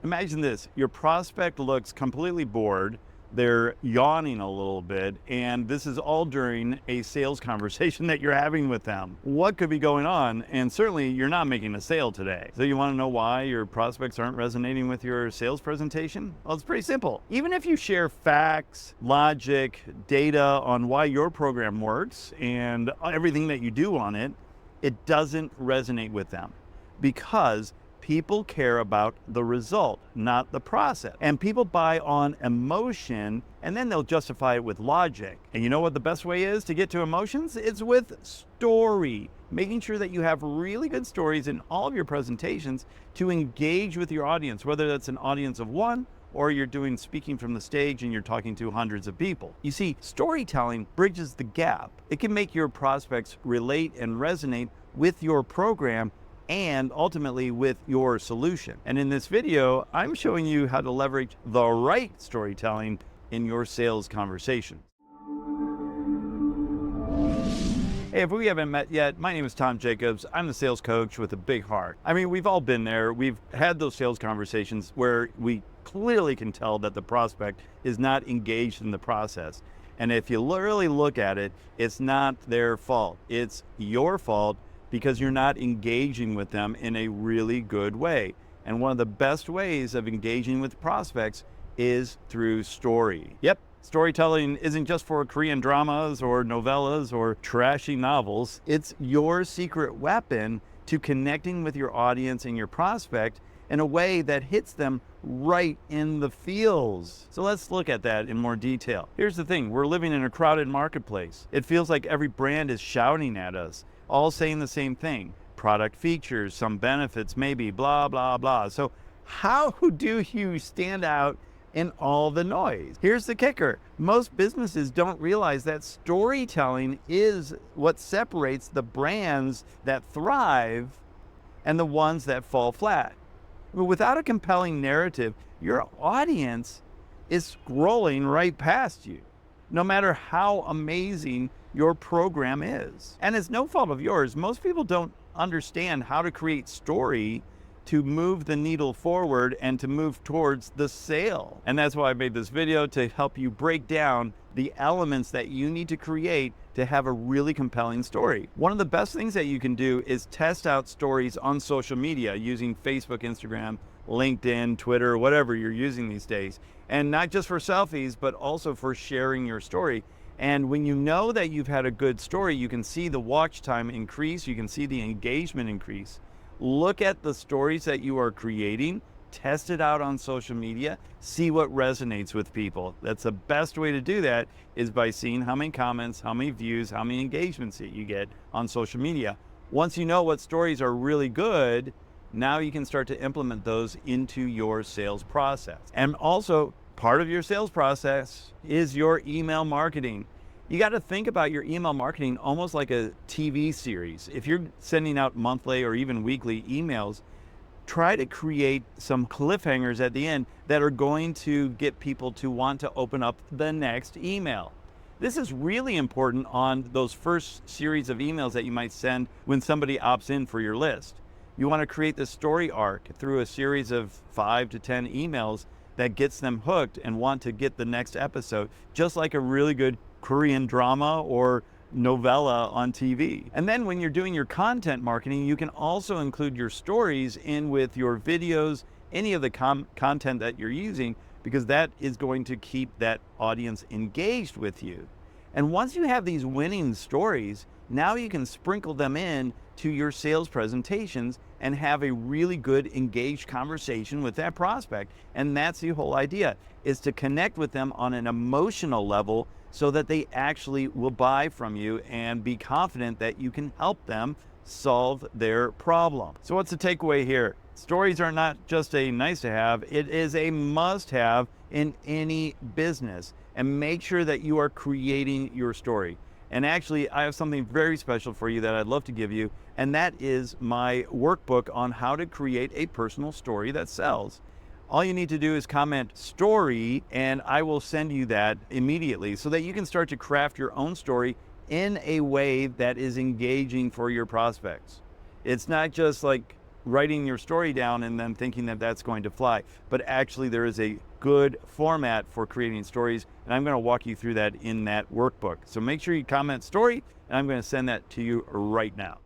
Imagine this, your prospect looks completely bored, they're yawning a little bit, and this is all during a sales conversation that you're having with them. What could be going on? And certainly you're not making a sale today. So you want to know why your prospects aren't resonating with your sales presentation? Well, it's pretty simple. Even if you share facts, logic, data on why your program works and everything that you do on it, it doesn't resonate with them because people care about the result, not the process. And people buy on emotion, and then they'll justify it with logic. And you know what the best way is to get to emotions? It's with story. Making sure that you have really good stories in all of your presentations to engage with your audience, whether that's an audience of one or you're doing speaking from the stage and you're talking to hundreds of people. You see, storytelling bridges the gap. It can make your prospects relate and resonate with your program and ultimately with your solution. And in this video, I'm showing you how to leverage the right storytelling in your sales conversation. Hey, if we haven't met yet, my name is Tom Jackobs. I'm the sales coach with a big heart. I mean, we've all been there. We've had those sales conversations where we clearly can tell that the prospect is not engaged in the process. And if you really look at it, it's not their fault. It's your fault because you're not engaging with them in a really good way. And one of the best ways of engaging with prospects is through story. Yep, storytelling isn't just for Korean dramas or novellas or trashy novels. It's your secret weapon to connecting with your audience and your prospect in a way that hits them right in the feels. So let's look at that in more detail. Here's the thing, we're living in a crowded marketplace. It feels like every brand is shouting at us, all saying the same thing. Product features, some benefits, maybe, blah, blah, blah. So how do you stand out in all the noise? Here's the kicker. Most businesses don't realize that storytelling is what separates the brands that thrive and the ones that fall flat. But without a compelling narrative, your audience is scrolling right past you, no matter how amazing your program is. And it's no fault of yours. Most people don't understand how to create story to move the needle forward and to move towards the sale. And that's why I made this video, to help you break down the elements that you need to create to have a really compelling story. One of the best things that you can do is test out stories on social media using Facebook, Instagram, LinkedIn, Twitter, whatever you're using these days. And not just for selfies, but also for sharing your story. And when you know that you've had a good story, you can see the watch time increase, you can see the engagement increase. Look at the stories that you are creating, test it out on social media, see what resonates with people. That's the best way to do that, is by seeing how many comments, how many views, how many engagements that you get on social media. Once you know what stories are really good, now you can start to implement those into your sales process. And also, part of your sales process is your email marketing. You got to think about your email marketing almost like a TV series. If you're sending out monthly or even weekly emails, try to create some cliffhangers at the end that are going to get people to want to open up the next email. This is really important on those first series of emails that you might send when somebody opts in for your list. You want to create the story arc through a series of 5 to 10 emails that gets them hooked and want to get the next episode, just like a really good Korean drama or novella on TV. And then when you're doing your content marketing, you can also include your stories in with your videos, any of the content that you're using, because that is going to keep that audience engaged with you. And once you have these winning stories, now you can sprinkle them in to your sales presentations and have a really good engaged conversation with that prospect. And that's the whole idea, is to connect with them on an emotional level so that they actually will buy from you and be confident that you can help them solve their problem. So what's the takeaway here? Stories are not just a nice to have, it is a must have in any business. And make sure that you are creating your story. And actually, I have something very special for you that I'd love to give you, and that is my workbook on how to create a personal story that sells. All you need to do is comment story, and I will send you that immediately so that you can start to craft your own story in a way that is engaging for your prospects. It's not just like writing your story down and then thinking that that's going to fly. But actually there is a good format for creating stories, and I'm going to walk you through that in that workbook. So make sure you comment story, and I'm going to send that to you right now.